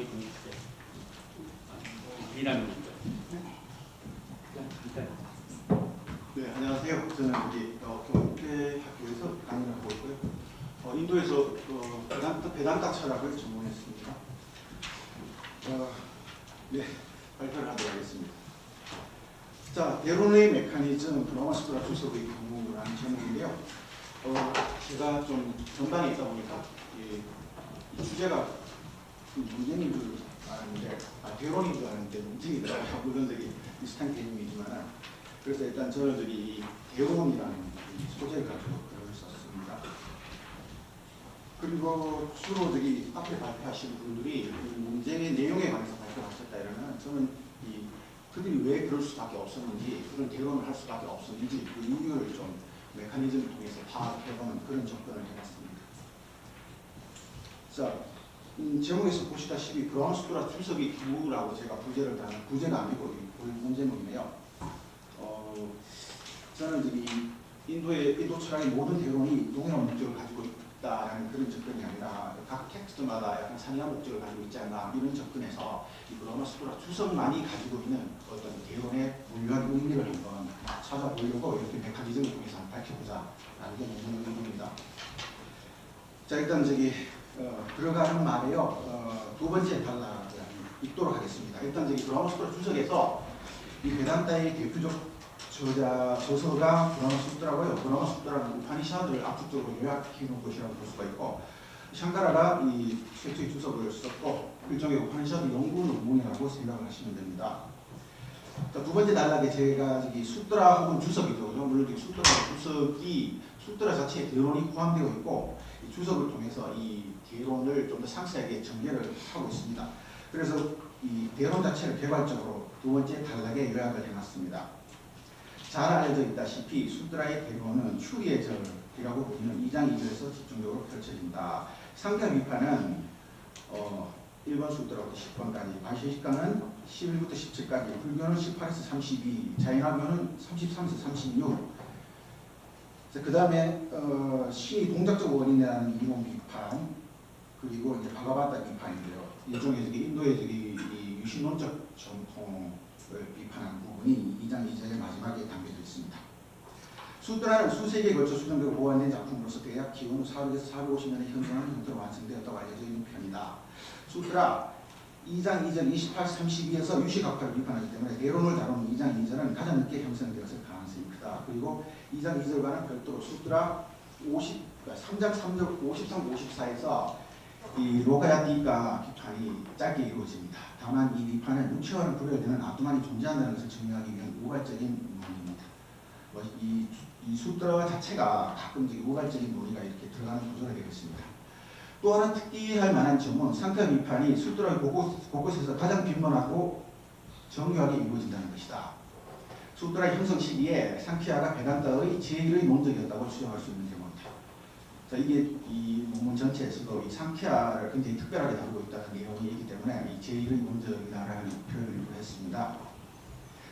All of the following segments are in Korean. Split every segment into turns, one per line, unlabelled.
거기 좀 있어요. 미남입니다.
네, 안녕하세요. 저는 여기 경북대학교에서 강의를 하고 있고요. 인도에서 배단타 철학을 전공했습니다. 네, 발표를 하도록 하겠습니다. 자, 대론의 메커니즘, 브라마스토라 주석의 경우라는 제목인데요. 제가 좀 전방에 있다 보니까 이 주제가 문제인 줄 아는데, 대론인 줄 아는데 문제이더라고요. 물론 되게 비슷한 개념이지만, 그래서 일단 저희들이 대론이라는 소재를 가지고 글을 썼습니다. 그리고 주로 저기 앞에 발표하신 분들이 문제의 내용에 관해서 발표하셨다 이러면 저는 그들이 왜 그럴 수밖에 없었는지, 그런 대론을 할 수밖에 없었는지 그 이유를 좀 메커니즘을 통해서 파악해보는 그런 접근을 해봤습니다. 자, 제목에서 보시다시피 브라마스토라 주석의 기구라고 제가 부제를 다는 부제가 아니고 문제문이네요. 저는 저기 인도 철학의 모든 대론이 동일한 목적을 가지고 있다는 그런 접근이 아니라 각 텍스트마다 약간 상이한 목적을 가지고 있지 않나 이런 접근에서 이 브라마스토라 주석만이 가지고 있는 어떤 대론의 물리학 의미를 한번 찾아보려고 이렇게 메커니즘을 통해서 밝혀보자라는 게 문제입니다. 자, 일단 저기 들어가는 말에요. 두 번째 단락을 읽도록 하겠습니다. 일단 저기 브라마스토라 주석에서 이 베단타의 대표적 저서가 브라마수트라고요. 브라마수트라는 우파니샤드를 압축적으로 요약해 놓은 것이라고 볼 수가 있고, 샹카라가 이 최초의 주석을 썼고 일종의 우파니샤드 연구 논문이라고 생각을 하시면 됩니다. 자, 두 번째 단락에 제가 저기 수트라 혹은 주석이죠. 물론 수트라 주석이 수트라 자체에 대론이 포함되어 있고 이 주석을 통해서 이 대론을 좀 더 상세하게 전개를 하고 있습니다. 그래서 이 대론 자체를 개괄적으로 두 번째 단락에 요약을 해놨습니다. 잘 알려져 있다시피 수트라의 대론은 추리의 절이라고 불리는 2장 2절에서 집중적으로 펼쳐진다. 상가 비판은 1번 수트라부터 10번까지, 바시시카는 11부터 17까지, 불교는 18에서 32, 자이나교는 33에서 36. 그 다음에 신이 동작적 원인이라는 이론 비판, 그리고 이제 바가바타 비판인데요. 일종의 인도의 이 유신론적 전통을 비판한 부분이 2장 2절의 마지막에 담겨져 있습니다. 수트라는 수세기에 걸쳐 수정되고 보완된 작품으로서 대략 기원 400에서 450년의 현존하는 형태로 완성되었다고 알려져 있는 편이다. 수트라 2장 2절 28, 32에서 유시각파를 비판하기 때문에 대론을 다루는 2장 2절은 가장 늦게 형성되었을 가능성이 크다. 그리고 2장 2절과는 별도로 수트라 3장 3절 53, 54에서 이 로가야티가 비판이 짧게 이루어집니다. 다만 이 비판은 육체와는 구별되는 아뚜만이 존재한다는 것을 증명하기 위한 우발적인 논리입니다. 이 수트라 자체가 가끔 우발적인 논리가 이렇게 들어가는 구조가 되겠습니다. 또 하나 특이할 만한 점은 상태 비판이 수트라의 곳곳에서 가장 빈번하고 정교하게 이루어진다는 것이다. 수트라의 형성 시기에 상키아가 베단타의 제1의 논적이었다고 추정할 수 있는 경우입니다. 자, 이게 이 논문 전체에서도 이 상키아를 굉장히 특별하게 다루고 있다는 내용이 있기 때문에 이 제1의 논적이라는 표현을 했습니다.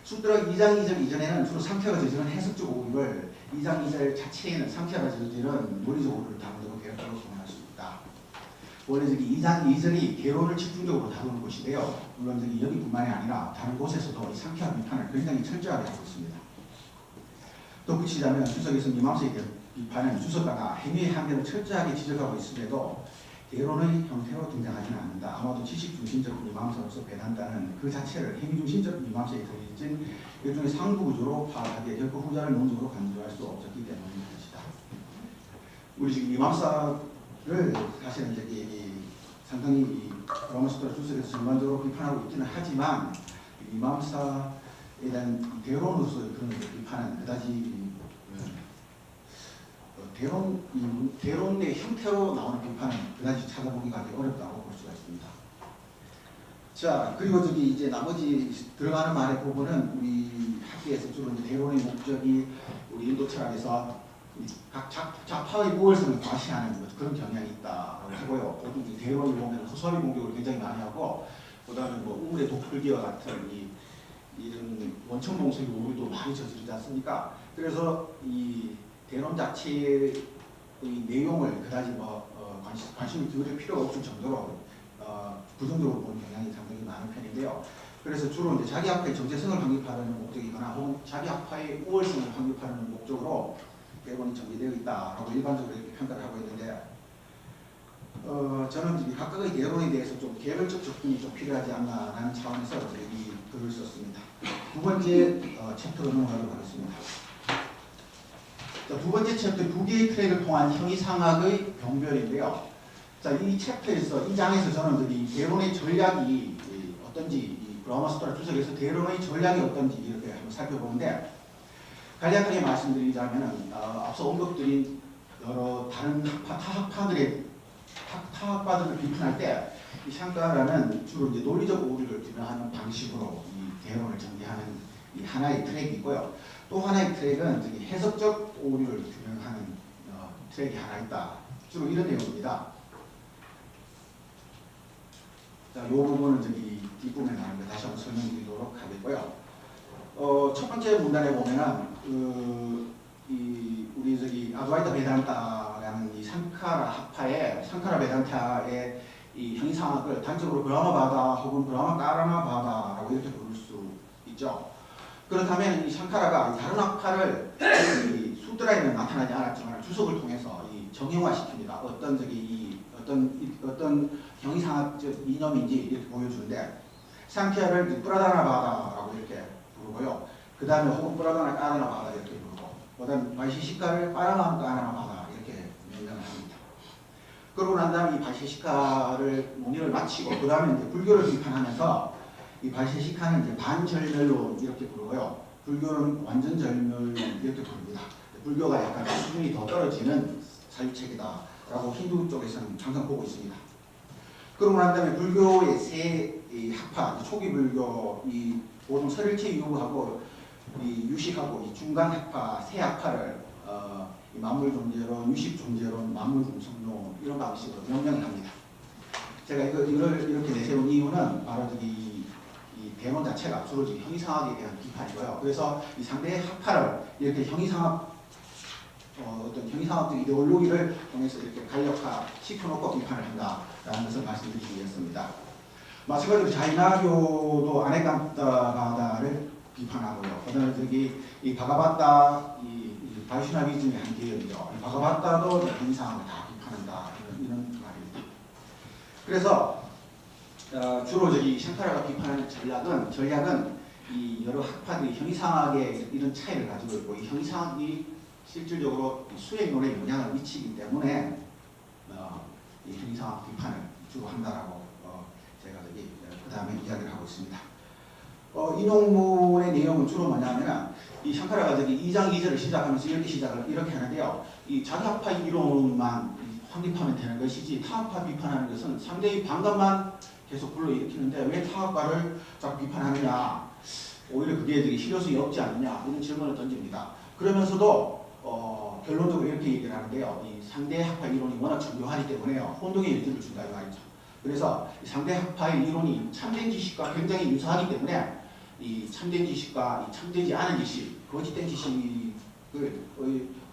수트라 2장 2절 이전에는 주로 상키아가 저지른 해석적 오류를 2장 2절 자체에는 상키아가 저지른 논리적 오류를 다룬다고 대략적으로 정의할 수 있다. 원래 저기 2장 2절이 개론을 집중적으로 다루는 곳인데요. 물론 저기 여기뿐만이 아니라 다른 곳에서도 이 상키아 비판을 굉장히 철저하게 하고 있습니다. 덧붙이자면 주석에서 미망서의 비판은 주석가가 행위의 한계를 철저하게 지적하고 있음에도 대론의 형태로 등장하지는 않는다. 아마도 지식중심적 미망서로서 베단타는 그 자체를 행위중심적 미망서에 더해진 일종의 상부구조로 파악하기에 결코 후자를 논적으로 간주할 수 없었기 때문인 것이다. 우리 지금 미망사를 사실은 저기 상당히 이 브라마스토라 주석에서 전반적으로 비판하고 있기는 하지만 미망사에 대한 대론으로서의 그런 비판은 그다지 대론의 형태로 나오는 비판은 그다지 찾아보기가 어렵다고 볼 수가 있습니다. 자, 그리고 저기 이제 나머지 들어가는 말의 부분은 우리 학계에서 주로 이제 대론의 목적이 우리 인도 철학에서 각 좌파의 무월성을 과시하는 그런 경향이 있다고 하고요. 보통 대론을 보면 허수아비 공격을 굉장히 많이 하고, 그다음에 우물의 독불기와 같은 이런 원천봉쇄의 우물도 많이 저지르지 않습니까? 그래서 이 대론 자체의 내용을 그다지 관심을 기울일 필요가 없을 정도로 부정적으로 보는 경향이 상당히 많은 편인데요. 그래서 주로 이제 자기 학파의 정체성을 확립하려는 목적이거나 혹은 자기 학파의 우월성을 확립하려는 목적으로 대본이 전개되어 있다라고 일반적으로 이렇게 평가를 하고 있는데, 저는 이 각각의 대본에 대해서 좀 개별적 접근이 좀 필요하지 않나라는 차원에서 이 글을 썼습니다. 두 번째 챕터로 넘어가도록 하겠습니다. 자, 두 번째 챕터 두 개의 트랙을 통한 형이상학의 병별인데요. 자, 이 챕터에서 이 장에서 저는 이 대론의 전략이 어떤지, 이 브라마스토라 주석에서 대론의 전략이 어떤지 이렇게 한번 살펴보는데, 간략하게 말씀드리자면은 앞서 언급드린 여러 다른 타학파들을 비판할 때 이 샹카라는 주로 이제 논리적 오류를 규명하는 방식으로 이 대론을 전개하는 이 하나의 트랙이 있고요. 또 하나의 트랙은 저기 해석적 오류를 규명하는 트랙이 하나 있다. 주로 이런 내용입니다. 자, 이 부분은 저기 뒷부분에 나오는 거 다시 한번 설명드리도록 하겠고요. 첫 번째 문단에 보면은 우리 저기 아드바이타 베단타라는 이 상카라 베단타의 이 형이상학을 단적으로 브라마바다 혹은 브라마까라마바다라고 이렇게 부를 수 있죠. 그렇다면 이 샹카라가 다른 학파를 이 수드라에는 나타나지 않았지만 주석을 통해서 이 정형화시킵니다. 어떤 형이상학적 이념인지 이렇게 보여주는데, 상키아를 프라다나바다라고 이렇게 부르고요. 그 다음에 혹은 프라다나 까라나바다 이렇게 부르고, 그 다음에 바시시카를 빠라마까라나바다 이렇게 명명을 합니다. 그러고 난 다음에 이 바시시카를 논의를 마치고 그 다음에 이제 불교를 비판하면서 이 바시시카는 이제 반절멸로 이렇게 부르고요. 불교는 완전 절멸 이렇게 부릅니다. 불교가 약간 수준이 더 떨어지는 사유책이다라고 힌두 쪽에서는 항상 보고 있습니다. 그러고 난 다음에 불교의 세 학파, 초기 불교, 이 보통 설일체 유하고 이 유식하고 이 중간 학파, 세 학파를 이 만물 존재론, 유식 존재론, 만물 중성론 이런 방식으로 명명을 합니다. 제가 이걸 이렇게 내세운 이유는 바로 이 대론 자체가 주로 형이상학에 대한 비판이고요. 그래서 이 상대의 학파를 이렇게 형이상학 어떤 형이상학적 이데올로기를 통해서 이렇게 간략화 시켜놓고 비판을 한다라는 것을 말씀드리기 위해서입니다. 마찬가지로 자이나교도 아네간타바다를 비판하고요. 그다음에 저기 이 바가바타 이 바이슈나비즘의 한 계열이죠. 이 바가바타도 형이상학을 다 비판한다 이런 말입니다. 그래서 주로 저기 샹카라가 비판하는 전략은 이 여러 학파들이 형이상학의 이런 차이를 가지고 있고, 이 형이상학이 실질적으로 수행론에 영향을 미치기 때문에 이 형이상학 비판을 주로 한다라고 제가 저기 그 다음에 이야기를 하고 있습니다. 이 논문의 내용은 주로 뭐냐면 이 샹카라가 저기 2장 2절을 시작하면서 이렇게 하는데요. 이 자기 학파 이론만 확립하면 되는 것이지 타학파 비판하는 것은 상대의 반감만 계속 불러일으키는데 왜 타학파를 자꾸 비판하느냐, 오히려 그게 되게 실효성이 없지 않느냐 이런 질문을 던집니다. 그러면서도 결론적으로 이렇게 얘기를 하는데요. 이 상대 학파 이론이 워낙 정교하기 때문에요. 혼동의 일들을 준다 이 말이죠. 그래서 상대 학파의 이론이 참된 지식과 굉장히 유사하기 때문에 이 참된 지식과 이 참되지 않은 지식, 거짓된 지식을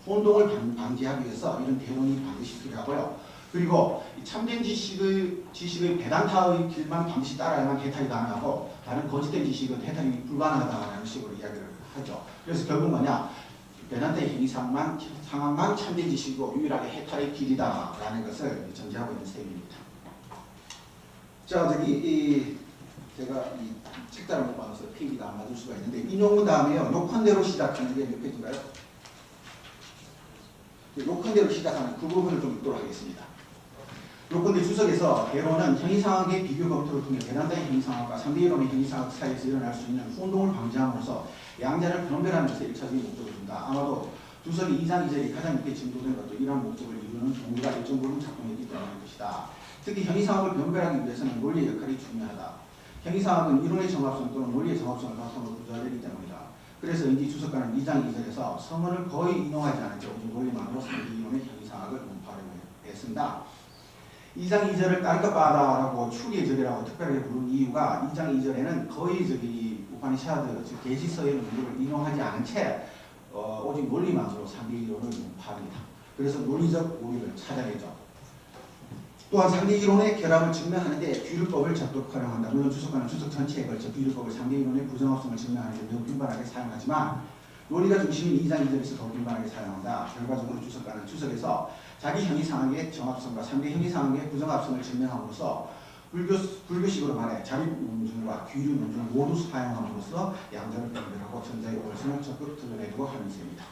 혼동을 방지하기 위해서 이런 대론이 반드시 필요하고요. 그리고 이 참된 지식의 베단타의 길만 반드시 따라야만 해탈이 가능하고, 다른 거짓된 지식은 해탈이 불가능하다는 식으로 이야기를 하죠. 그래서 결국 뭐냐, 베단타의 형이상만 참된 지식이고 유일하게 해탈의 길이다라는 것을 전제하고 있는 셈입니다. 자, 저기 제가 이 책자를 못 봐서 페이지가 안 맞을 수가 있는데, 이 논문 다음에요. 요컨대로 시작하는 게 몇 페이지인가요? 요컨대로 시작하는 그 부분을 좀 읽도록 하겠습니다. 요컨대 주석에서 대론은 형이상학의 비교 검토를 통해 베단타의 형이상학과 상대이론의 형이상학 사이에서 일어날 수 있는 혼동을 방지함으로써 양자를 변별하는 것에 1차적인 목적을 둔다. 아마도 주석이 2장 2절이 가장 늦게 증거된 것도 이러한 목적을 이루는 동기가 일정 부분 작동했기 때문일 것이다. 특히 형이상학을 변별하기 위해서는 논리의 역할이 중요하다. 형이상학은 이론의 정합성 또는 논리의 정합성을 바탕으로 구조되기 때문이다. 그래서인지 주석가는 2장 2절에서 성언을 거의 인용하지 않은 즉 논리만으로 상대이론의 형이상학을 논파하려고 했습니다. 2장 2절을 따르카바다라고 추리의 절이라고 특별하게 부른 이유가 2장 2절에는 거의 저기 우파니샤드 즉 계시서의 논리를 인용하지 않은 채 오직 논리만으로 상대이론을 논파합니다. 그래서 논리적 오류를 찾아내죠. 또 또한 상대 이론의 결합을 증명하는 데 규율법을 적극 활용한다. 물론 주석가는 주석 전체에 걸쳐 규율법을 상대 이론의 부정합성을 증명하는 데 매우 빈번하게 사용하지만 논리가 중심인 2장 2절에서 더 빈번하게 사용한다. 결과적으로 주석가는 주석에서 자기 형이상학의 정합성과 상대 형이상학의 부정합성을 증명함으로써 불교식으로 말해 자립 논증과 규율 논증을 모두 사용함으로써 양자를 분별하고 전자의 오물성을 적극 드러내두고 하는 셈입니다.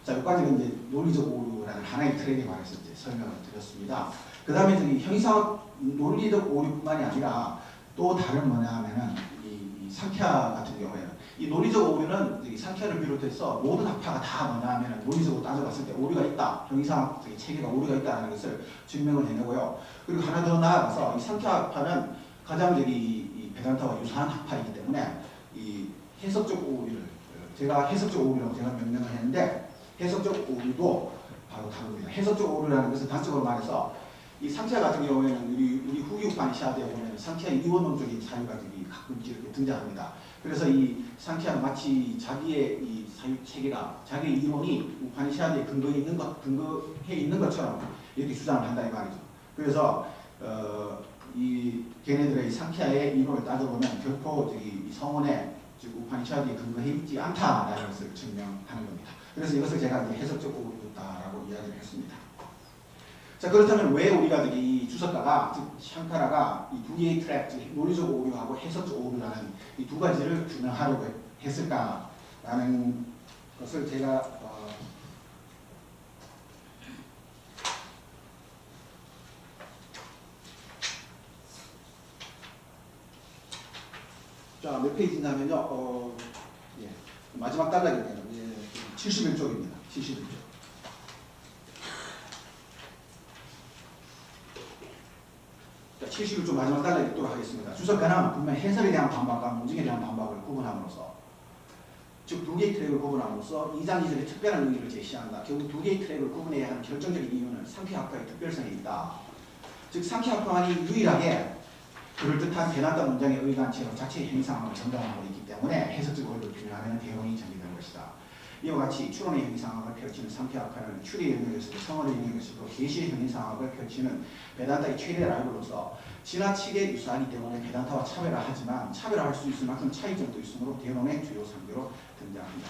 자, 여기까지는 이제 논리적 오류라는 하나의 틀에 관해서 이제 설명을 드렸습니다. 그 다음에 저기 형이상학 논리적 오류뿐만이 아니라 또 다른 뭐냐 하면은 이 상쾌하 같은 경우에는 이 논리적 오류는 상쾌하를 비롯해서 모든 학파가 다 뭐냐 하면은 논리적으로 따져봤을 때 오류가 있다. 형이상학 체계가 오류가 있다는 것을 증명을 해내고요. 그리고 하나 더 나아가서 이 상쾌하 학파는 가장 이 베단타와 유사한 학파이기 때문에 이 해석적 오류를 제가 해석적 오류라고 제가 명명을 했는데 해석적 오류도 바로 다릅니다. 해석적 오류라는 것은 단적으로 말해서 이 상쾌하 같은 경우에는 우리 후기 우파니샤드에 보면 상쾌하 이원론적인 사유가들이 가끔씩 이렇게 등장합니다. 그래서 이 상쾌하는 마치 자기의 이 사유 체계가 자기의 이론이 우파니샤드에 근거해 있는 것처럼 이렇게 주장을 한다 이 말이죠. 그래서 이 걔네들의 상쾌하의 이론을 따져보면 결코 이 성원에 즉 우파니샤드에 근거해 있지 않다라는 것을 증명하는 겁니다. 그래서 이것을 제가 이제 해석적 오류다라고 이야기를 했습니다. 자, 그렇다면 왜 우리가 이 주석가가 즉 샹카라가 이 두 개의 트랙, 즉 논리적 오류하고 해석적 오류라는 이 두 가지를 규명하려고 했을까라는 것을 제가 자, 몇 페이지냐면요. 예, 마지막 단락이네요. 예, 71쪽입니다. 71쪽. 자, 71쪽 마지막 단락 읽도록 하겠습니다. 주석가는 분명 해설에 대한 반박과 문증에 대한 반박을 구분함으로써 즉 두 개의 트랙을 구분함으로써 2장 2절에 특별한 의미를 제시한다. 결국 두 개의 트랙을 구분해야 하는 결정적인 이유는 상쾌학파의 특별성에 있다. 즉 상쾌학파만이 유일하게 그럴듯한 베단타 문장에 의한 채로 자체의 형이상학을 전달하고 있기 때문에 해석적 오류를 규명하면 대론이 전개되는 것이다. 이와 같이 추론의 형이상학을 펼치는 상쾌학파는 추리의 영역에서도 성언의 영역에서도 계시의 형이상학을 펼치는 베단타의 최대 라이벌로서 지나치게 유사하기 때문에 베단타와 차별화하지만 차별화할 수 있을 만큼 차이점도 있으므로 대론의 주요 상대로 등장합니다.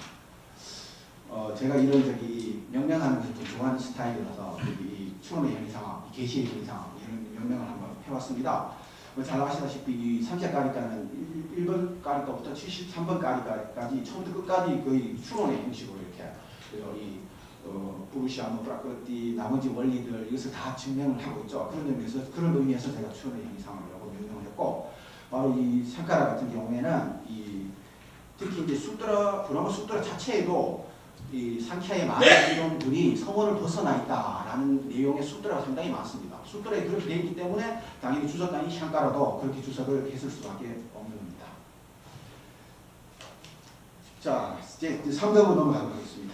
제가 이런 명명하는 것을 좀 좋아하는 스타일이라서 이 추론의 형이상학, 계시의 형이상학 이런 명명을 한번 해왔습니다. 잘 아시다시피 이 상쾌 까리까는 1번 까리까부터 73번 까리까지 처음부터 끝까지 거의 추론의 형식으로 이렇게 그래서 이 부르시아, 프라크르티 나머지 원리들 이것을 다 증명을 하고 있죠. 그런 의미에서 제가 추론의 형이상학이라고 명명을 했고 바로 이 상카라 같은 경우에는 특히 이제 브라마 수트라 자체에도 이 상쾌의 많은 이론들이 성원을 벗어나 있다라는 내용의 수트라가 상당히 많습니다. 수트라에 그렇게 되어 있기 때문에 당연히 주석가인 샹카라도 그렇게 주석을 했을 수밖에 없는 겁니다. 자, 이제 3장으로 넘어가도록 하겠습니다.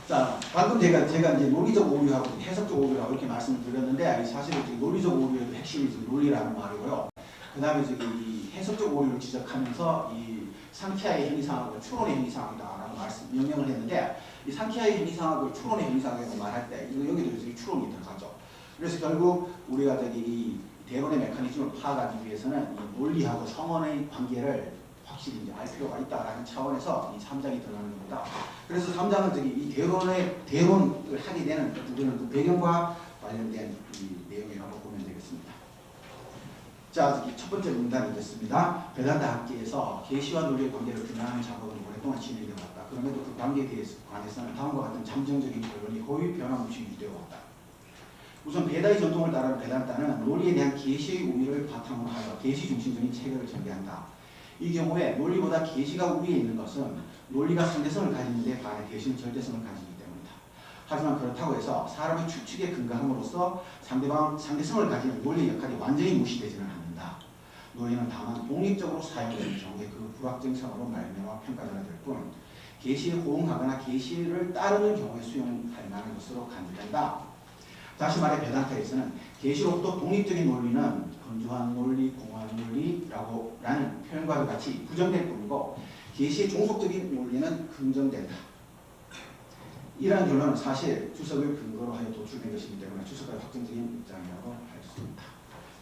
자, 방금 제가 이제 논리적 오류하고 해석적 오류라고 이렇게 말씀을 드렸는데 사실은 논리적 오류의 핵심이 논리라는 말이고요. 그 다음에 이 해석적 오류를 지적하면서 이 상쾌하의 형이상학을 추론의 형이상학이다라고 명명을 했는데 이 상쾌하의 형이상학을 추론의 형이상학이라고 말할 때 여기도 추론이 들어가죠. 그래서 결국 우리가 이 대론의 메커니즘을 파악하기 위해서는 이 논리하고 성원의 관계를 확실히 이제 알 필요가 있다라는 차원에서 이 3장이 들어가는 겁니다. 그래서 3장은 이 대론을 하게 되는 그 배경과 관련된 이 내용이라고 보면 되겠습니다. 자, 첫 번째 문단이겠습니다. 베단타 학계에서 계시와 논리의 관계를 규명하는 작업은 오랫동안 진행되어 왔다. 그럼에도 그 관계에 관해서는 다음과 같은 잠정적인 결론이 거의 변함없이 유지되어 왔다. 우선 베다의 전통을 따르는 베단타는 논리에 대한 계시의 우위를 바탕으로 하여 계시 중심적인 체계를 전개한다. 이 경우에 논리보다 계시가 우위에 있는 것은 논리가 상대성을 가지는 데 반해 계시는 절대성을 가지기 때문이다. 하지만 그렇다고 해서 사람의 추측에 근거함으로써 상대성을 가지는 논리의 역할이 완전히 무시되지는 않는다. 논리는 다만 독립적으로 사용되는 경우에 그 불확정성으로 말미암아 평가되어야 될 뿐 계시에 호응하거나 계시를 따르는 경우에 수용할 만한 것으로 간주된다. 다시 말해 베단타에서는 계시로부터 독립적인 논리는 건조한 논리, 공허한 논리라는 표현과 같이 부정될 뿐이고 계시의 종속적인 논리는 긍정된다. 이러한 결론은 사실 주석을 근거로 하여 도출된 것이기 때문에 주석과의 확정적인 입장이라고 할 수 있다.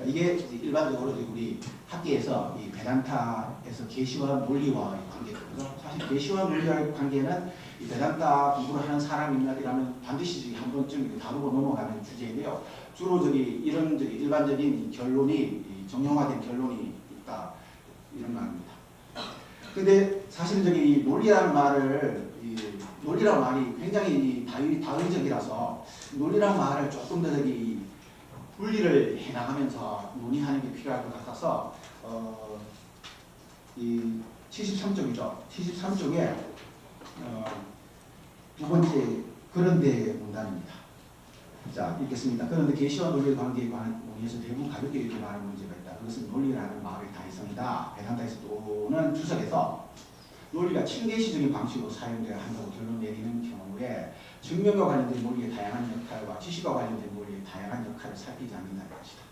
이게 일반적으로 우리 학계에서 이 베단타에서 계시와 논리와의 관계거든요. 사실 계시와 논리와의 관계는 이 베단타 공부를 하는 사람이라면 반드시 한 번쯤 다루고 넘어가는 주제인데요. 주로 이런 일반적인 결론이 정형화된 결론이 있다 이런 말입니다. 근데 사실은 논리라는 논리라는 말이 굉장히 다의적이라서 논리라는 말을 조금 더 분리를 해나가면서 논의하는 게 필요할 것 같아서 이 73쪽이죠. 73쪽에 두 번째 그런데 문단입니다. 자, 읽겠습니다. 그런데 계시와 논리의 관계에 관한 논의에서 대부분 가볍게 이렇게 말하는 문제가 있다. 그것은 논리라는 말의 다이성이다. 베단타에서 또는 주석에서 논리가 친계시적인 방식으로 사용되어야 한다고 결론 내리는 경우에 증명과 관련된 논리의 다양한 역할과 지식과 관련된 논리의 다양한 역할을 살피지 않는다는 것이다.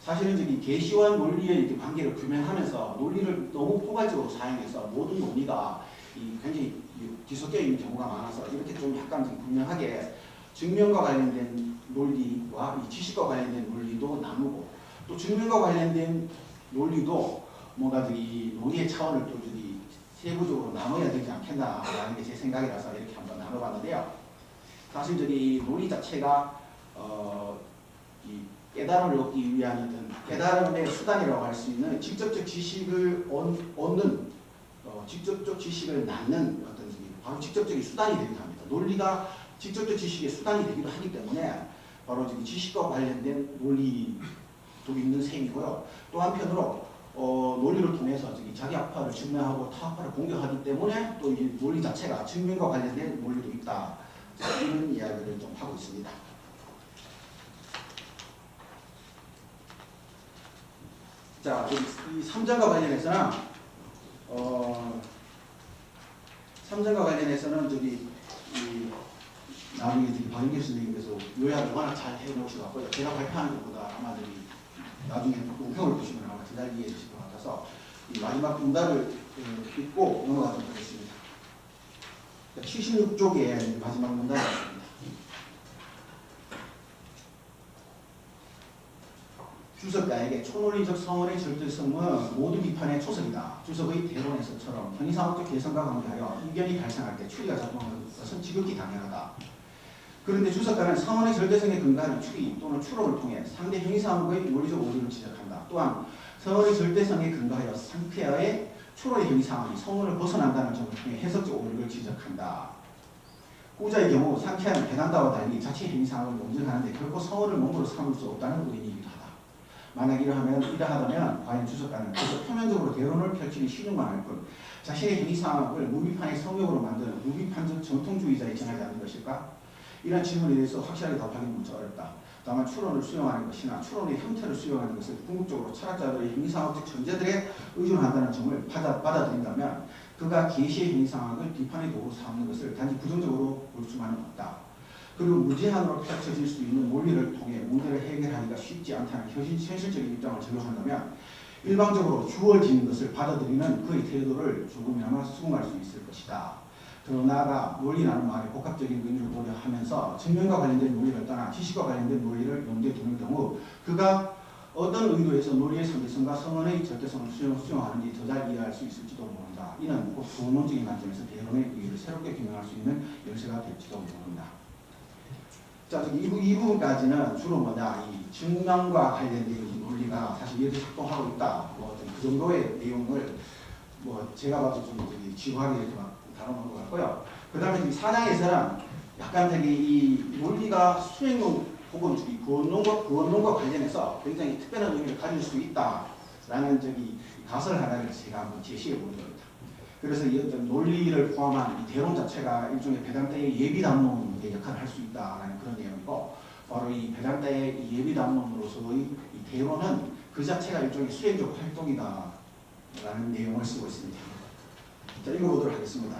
사실은 계시와 논리의 관계를 규명하면서 논리를 너무 포괄적으로 사용해서 모든 논리가 굉장히 뒤섞여 있는 경우가 많아서 이렇게 좀 약간 분명하게 증명과 관련된 논리와 이 지식과 관련된 논리도 나누고 또 증명과 관련된 논리도 뭔가 이 논리의 차원을 또 세부적으로 나눠야 되지 않겠나라는 게 제 생각이라서 이렇게 한번 나눠봤는데요. 사실 논리 자체가 이 깨달음을 얻기 위한 어떤 깨달음의 수단이라고 할 수 있는 직접적 지식을 얻는 직접적 지식을 낳는 어떤 바로 직접적인 수단이 되기도 합니다. 논리가 직접적 지식의 수단이 되기도 하기 때문에 바로 지식과 관련된 논리도 있는 셈이고요. 또 한편으로 논리를 통해서 자기 학파를 증명하고 타 학파를 공격하기 때문에 또 이 논리 자체가 증명과 관련된 논리도 있다. 이런 이야기를 좀 하고 있습니다. 자, 이 3장과 관련해서는 3장과 관련해서는 나중에 박인길 선생님께서 요약을 워낙 잘 해놓으셔서 제가 발표하는 것보다 아마 나중에 우평을 보시면 아마 더 잘 이해해 주실 것 같아서 이 마지막 문단을 읽고 넘어가도록 하겠습니다. 76쪽에 마지막 문단이 있습니다. 주석가에게 초논리적 성언의 절대성은 모두 비판의 초석이다. 주석의 대론에서처럼 형이상학적 개성과 관계하여 이견이 발생할 때 추리가 작동하는 것은 지극히 당연하다. 그런데 주석가는 성언의 절대성에 근거하는 추리 또는 추론을 통해 상대 형이상학의 논리적 오류를 지적한다. 또한 성언의 절대성에 근거하여 상태의 추론의 형이상학이 성언을 벗어난다는 점을 통해 해석적 오류를 지적한다. 후자의 경우 상쾌한 베단타와 달리 자체 형이상학을 논증하는데 결코 성언을 몸으로 삼을 수 없다는 의미이기도 하다. 만약 이러하다면 과연 주석가는 그저 표면적으로 대론을 펼치기 쉬운만 할 뿐 자신의 형이상학을 무비판의 성역으로 만드는 무비판적 정통주의자에 정하지 않는 것일까? 이런 질문에 대해서 확실하게 답하기는 무척 어렵다. 다만 추론을 수용하는 것이나 추론의 형태를 수용하는 것을 궁극적으로 철학자들의 형이상학적 전제들에 의존한다는 점을 받아들인다면 그가 계시의 형이상학을 비판의 도구로 삼는 것을 단지 부정적으로 볼 수만은 없다. 그리고 무제한으로 펼쳐질 수 있는 논리를 통해 문제를 해결하기가 쉽지 않다는 현실적인 입장을 적용한다면 일방적으로 주어지는 것을 받아들이는 그의 태도를 조금이나마 수긍할 수 있을 것이다. 더 나아가 논리라는 말에 복합적인 의미를 고려하면서 증명과 관련된 논리를 떠나 지식과 관련된 논리를 염두에 두는 경우 그가 어떤 의도에서 논리의 상대성과 성언의 절대성을 수용하는지 더 잘 이해할 수 있을지도 모른다. 이는 꼭 부문적인 관점에서 대론의 의의를 새롭게 규명할 수 있는 열쇠가 될지도 모른다. 자, 이 부분까지는 주로 이 증명과 관련된 이 논리가 사실 이렇게 작동하고 있다. 그 정도의 내용을 제가 봐도 좀 지루하게 이렇게 다뤄놓은 것 같고요. 그 다음에 4장에서는 약간 이 논리가 수행론 혹은 구원론과 관련해서 굉장히 특별한 의미를 가질 수 있다라는 가설 하나를 제가 한번 제시해 보는 겁니다. 그래서 이 어떤 논리를 포함한 이 대론 자체가 일종의 베단타의 예비 담론의 역할을 할 수 있다라는 그런 내용이고, 바로 이 베단타의 이 예비 담론으로서의 이 대론은 그 자체가 일종의 수행적 활동이다라는 내용을 쓰고 있습니다. 자, 읽어보도록 하겠습니다.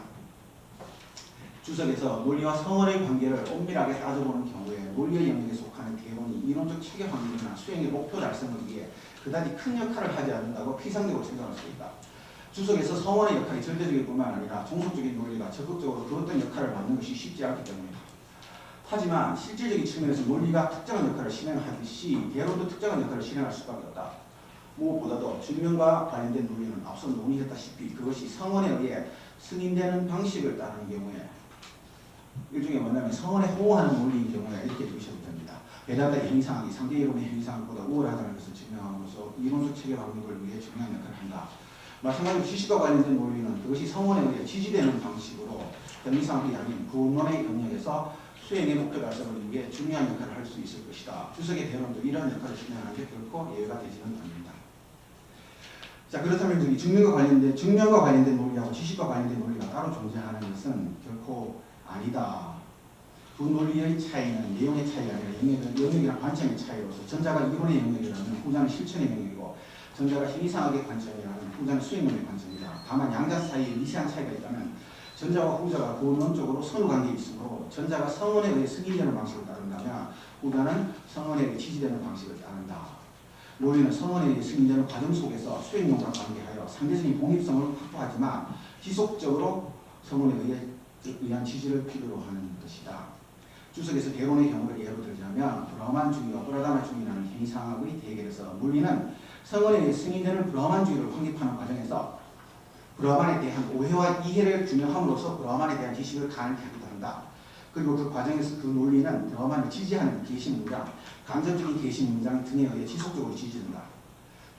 주석에서 논리와 성언의 관계를 엄밀하게 따져보는 경우에 논리의 영역에 속하는 대론이 이론적 체계 확립이나 수행의 목표 달성을 위해 그다지 큰 역할을 하지 않는다고 피상적으로 생각할 수 있다. 주석에서 성원의 역할이 절대적일 뿐만 아니라 종속적인 논리가 적극적으로 그 어떤 역할을 맡는 것이 쉽지 않기 때문이다. 하지만 실질적인 측면에서 논리가 특정한 역할을 실행하듯이 대론도 특정한 역할을 실행할 수밖에 없다. 무엇보다도 증명과 관련된 논리는 앞서 논의했다시피 그것이 성원에 의해 승인되는 방식을 따르는 경우에 일종의 뭐냐면 성원에 호응하는 논리인 경우에 이렇게 보셔도 됩니다. 배단다의 형이상학이 상대 이론의 형이상학보다 우월하다는 것을 증명함으로써 이론적 체계 확립을 위해 중요한 역할을 한다. 마찬가지로 지식과 관련된 논리는 그것이 성원에 의해 지지되는 방식으로 형이상학이 아닌 구원론의 영역에서 수행의 목표 달성을 위해 중요한 역할을 할 수 있을 것이다. 주석의 대론도 이러한 역할을 실행하는 게 결코 예외가 되지는 않는다. 자, 그렇다면 저기 증명과 관련된 논리하고 지식과 관련된 논리가 따로 존재하는 것은 결코 아니다. 두 논리의 차이는 내용의 차이가 아니라 영역이나 관점의 차이로서 전자가 이론의 영역이라면 후자는 실천의 영역이고 전자가 형이상학의 관점이라면 후자는 수행론의 관점이다. 다만 양자 사이에 미세한 차이가 있다면 전자와 후자가 구원론적으로 선후관계에 있으므로 전자가 성원에 의해 승인되는 방식을 따른다면 후자는 성원에 의해 지지되는 방식을 따른다. 논리는 성원에 의해 승인되는 과정 속에서 수행론과 관계하여 상대적인 독립성을 확보하지만 지속적으로 성원에 의한 지지를 필요로 하는 것이다. 주석에서 대론의 경우를 예로 들자면 브라만주의와 프라다나주의라는 형이상학의 대결에서 논리는 성원에 의해 승인되는 브라만주의를 확립하는 과정에서 브라만에 대한 오해와 이해를 규명함으로써 브라만에 대한 지식을 가능케 하기도 한다. 그리고 그 과정에서 그 논리는 브라만을 지지하는 계시문장, 감정적인 계시문장 등에 의해 지속적으로 지지된다.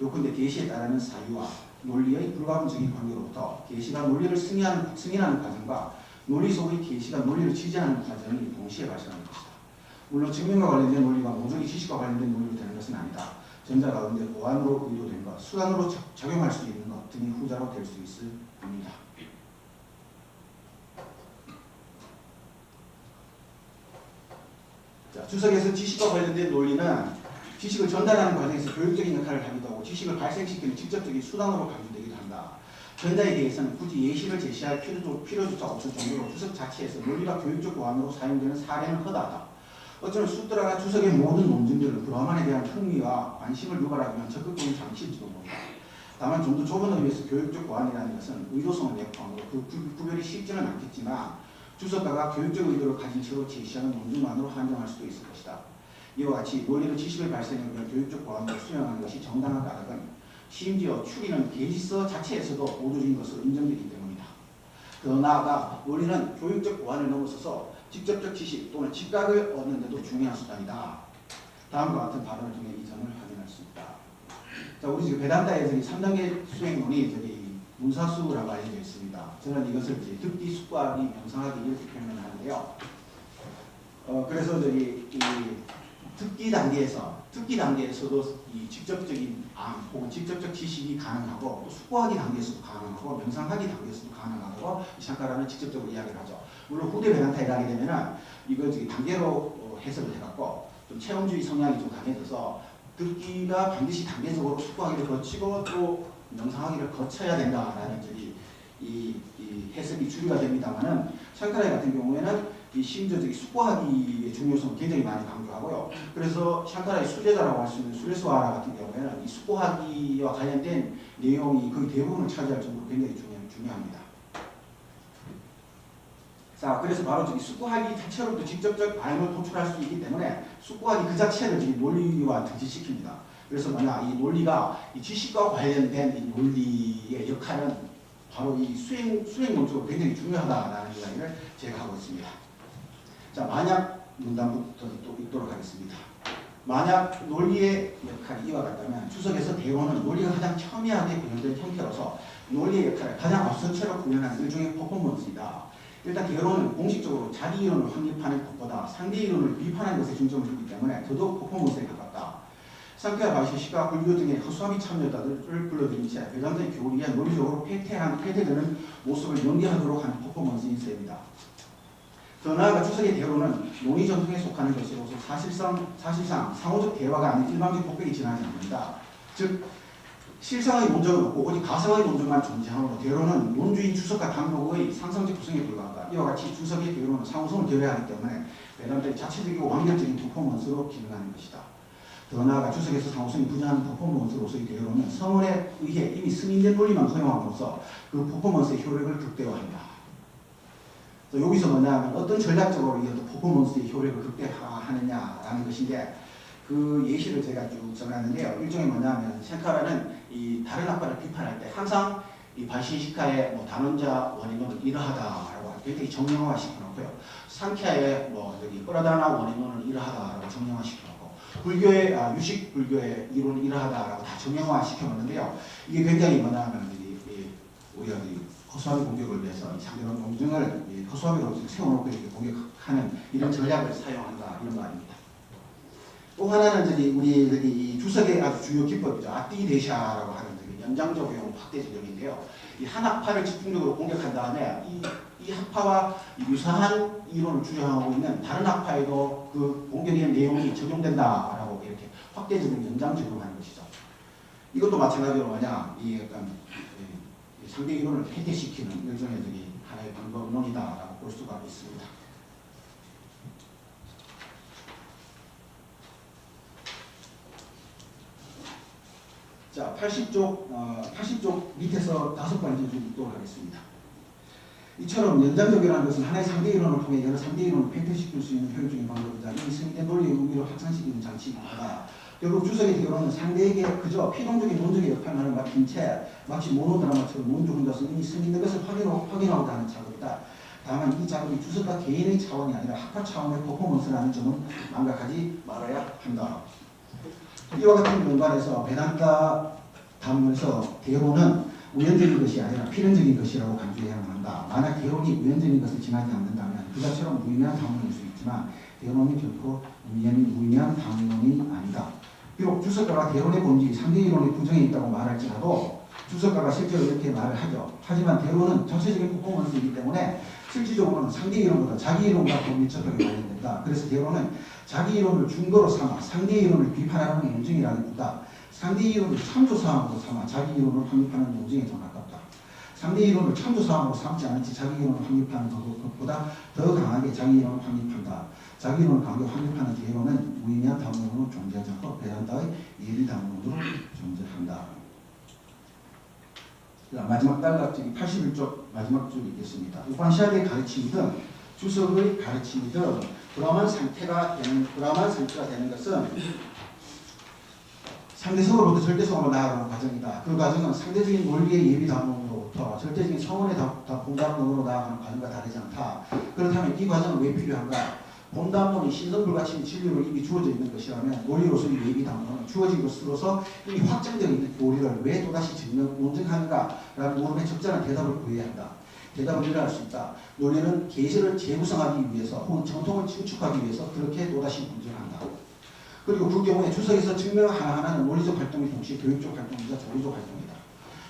요컨대 계시에 따르는 사유와 논리의 불가분적인 관계로부터 계시가 논리를 승인하는 과정과 논리 속의 계시가 논리를 지지하는 과정이 동시에 발생하는 것이다. 물론 증명과 관련된 논리가 모조리 지식과 관련된 논리로 되는 것은 아니다. 전자 가운데 보완으로 의도된 것, 수단으로 적용할 수 있는 것 등이 후자로 될 수 있을 뿐이다. 자, 주석에서 지식과 관련된 논리는 지식을 전달하는 과정에서 교육적인 역할을 하기도 하고 지식을 발생시키는 직접적인 수단으로 간주되기도 한다. 전자에 대해서는 굳이 예시를 제시할 필요조차 없을 정도로 주석 자체에서 논리가 교육적 보완으로 사용되는 사례는 허다하다. 어쩌면 수트라가 주석의 모든 논증들은 브라만에 대한 흥미와 관심을 유발하기 위한 적극적인 장치일지도 모른다. 다만 좀 더 좁은 의미에서 교육적 보완이라는 것은 의도성을 내포함으로 그 구별이 쉽지는 않겠지만 주석가가 교육적 의도를 가진 채로 제시하는 논증만으로 한정할 수도 있을 것이다. 이와 같이 논리는 지식의 발생을 위한 교육적 보완으로 수용하는 것이 정당한 까닭은 심지어 추리는 계시서 자체에서도 보조적인 것으로 인정되기 때문이다. 더 나아가 논리는 교육적 보완을 넘어서서 직접적 지식 또는 직각을 얻는 데도 중요한 수단이다. 다음과 같은 발언을 통해 이 점을 확인할 수 있다. 자, 우리 지금 베단타의 3단계 수행론이 문사수라고 알려져 있습니다. 저는 이것을 듣기, 숙고하기, 명상하기 이렇게 표현을 하는데요. 그래서 이 듣기 단계에서도 이 직접적인 암 혹은 직접적 지식이 가능하고 또 숙고하기 단계에서도 가능하고 명상하기 단계에서도 가능하고 샹카라는 직접적으로 이야기를 하죠. 물론 후대 베단타에 가게 되면은 이거 단계로 해석을 해갖고 좀 체험주의 성향이 좀 강해져서 듣기가 반드시 단계적으로 숙고하기를 거치고 또 명상하기를 거쳐야 된다라는 이 해석이 주류가 됩니다만은 샹카라 같은 경우에는 이 심지어 숙고하기의 중요성을 굉장히 많이 강조하고요. 그래서 샹카라의 수제자라고 할 수 있는 수레스와라 같은 경우에는 이 숙고하기와 관련된 내용이 거의 대부분을 차지할 정도로 굉장히 중요합니다. 자, 그래서 바로 숙고하기 자체로도 직접적 반응을 도출할 수 있기 때문에 숙고하기 그 자체를 논리와 등지시킵니다. 그래서 이 논리가 이 지식과 관련된 이 논리의 역할은 바로 이 수행론적으로 굉장히 중요하다라는 이야기를 제가 하고 있습니다. 자, 만약 문단부터 또 읽도록 하겠습니다. 만약 논리의 역할이 이와 같다면 주석에서 대론은 논리가 가장 첨예하게 구현된 형태로서 논리의 역할을 가장 앞선 채로 구현하는 일종의 퍼포먼스이다. 일단 대론은 공식적으로 자기 이론을 확립하는 것보다 상대 이론을 비판하는 것에 중점을 두기 때문에 더더욱 퍼포먼스에 가깝다. 상쾌와 바시시가 불교 등의 허수아비 참여자들을 불러들인 채 배당자의 교훈을 위한 논리적으로 폐퇴되는 모습을 연기하도록 하는 퍼포먼스인 셈이다. 더 나아가 주석의 대론은 논의 전통에 속하는 것으로서 사실상 상호적 대화가 아닌 일방적 독백이 지나지 않는다. 즉 실상의 논적은 없고 오직 가상의 논적만 존재하므로 대론은 논주인 주석과 당록의 상상적 구성에 불과하다. 이와 같이 주석의 대론은 상호성을 결여하기 때문에 베단타의 자체적이고 완결적인 퍼포먼스로 기능하는 것이다. 더 나아가 주석에서 상호성이 부재한 퍼포먼스로서의 대로는 성원에 의해 이미 승인된 논리만 허용함으로써 그 퍼포먼스의 효력을 극대화한다. 여기서 뭐냐면 어떤 전략적으로 이 퍼포먼스의 효력을 극대화하느냐라는 것인데 그 예시를 제가 쭉 정했는데요. 일종의 뭐냐면 셴카라는 이 다른 학파를 비판할 때 항상 이 발신시카의 뭐 단원자 원인론은 이러하다라고 굉장히 정형화 시켜놓고요. 상키아의 뭐 여기 프라다나 원인론은 이러하다라고 정형화 시켜놓고 불교의 유식 불교의 이론은 이러하다라고 다 정형화 시켜놓는데요. 이게 굉장히 뭐냐면 우리가 허수아비 공격을 위해서 상대방 공정을 허수아비로 세워놓고 이렇게 공격하는 이런 전략을 사용한다 이런 말입니다. 또 하나는 우리 이 주석의 아주 주요 기법이죠. 아띠데샤라고 하는 연장적용 확대 적용인데요. 이 한 학파를 집중적으로 공격한 다음에 이 학파와 유사한 이론을 주장하고 있는 다른 학파에도 그 공격의 내용이 적용된다라고 이렇게 확대 적용, 연장 적용하는 것이죠. 이것도 마찬가지로 뭐냐 이 약간 상대 이론을 폐퇴시키는 일종의 하나의 방법론이다라고 볼 수가 있습니다. 자, 80쪽 밑에서 5번째 줄 읽도록 하겠습니다. 이처럼 연장적이라는 것은 하나의 상대 이론을 통해 여러 상대 이론을 폐퇴시킬 수 있는 효율적인 방법이자 이 승인된 논리의 의미를 확산시키는 장치입니다. 결국 주석의 대로는 상대에게 그저 필연적인 논적의 역할만을 맡긴 채 마치 모노드라마처럼 논주 혼자서 이미 승인된 것을 확인하고자 하는 작업이다. 다만 이 작업이 주석과 개인의 차원이 아니라 학파 차원의 퍼포먼스라는 점은 망각하지 말아야 한다. 이와 같은 공간에서 베단타 담론에서 대로는 우연적인 것이 아니라 필연적인 것이라고 강조해야만 한다. 만약 대론이 우연적인 것을 지나지 않는다면 그 자체로 무의미한 담론일 수 있지만 대론이 결코 무의미한 담론이 아니다. 비록 주석가가 대론의 본질이 상대 이론의 부정에 있다고 말할지라도 주석가가 실제로 이렇게 말을 하죠. 하지만 대론은 전체적인 퍼포먼스이기 때문에 실질적으로는 상대 이론보다 자기 이론과 더 밀접하게 관련된다. 그래서 대론은 자기 이론을 중거로 삼아 상대 이론을 비판하는 논증이라기보다 상대 이론을 참조사항으로 삼아 자기 이론을 확립하는 논증에 더 가깝다. 상대 이론을 참조사항으로 삼지 않을지 자기 이론을 확립하는 것보다 더 강하게 자기 이론을 확립한다. 자기 이론을 강하게 확립하는 대론은 무의미한 담론으로 존재하지 않고 베단타의 예비 담론으로 존재한다. 마지막 딸락줄이 81쪽 마지막 줄이 있겠습니다. 우판시아드의 가르침이든 주석의 가르침이든 불암한 상태가 되는 것은 상대성으로부터 절대성으로 나아가는 과정이다. 그 과정은 상대적인 논리의 예비 담론으로부터 절대적인 성원의 본담론으로 나아가는 과정과 다르지 않다. 그렇다면 이 과정은 왜 필요한가? 본담론이 신성불가침의 진리로 이미 주어져 있는 것이라면 논리로서의 예비 담론은 주어진 것으로서 이미 확정되어 있는 교리를 왜 또다시 논증하는가라는 물음에 적절한 대답을 구해야 한다. 대답을 일어날 수 있다. 논리는 계시를 재구성하기 위해서 혹은 정통을 증축하기 위해서 그렇게 또다시 논증한다. 그리고 그 경우에 주석에서 증명 하나하나는 논리적 활동이 동시에 교육적 활동이자 조리적 활동이다.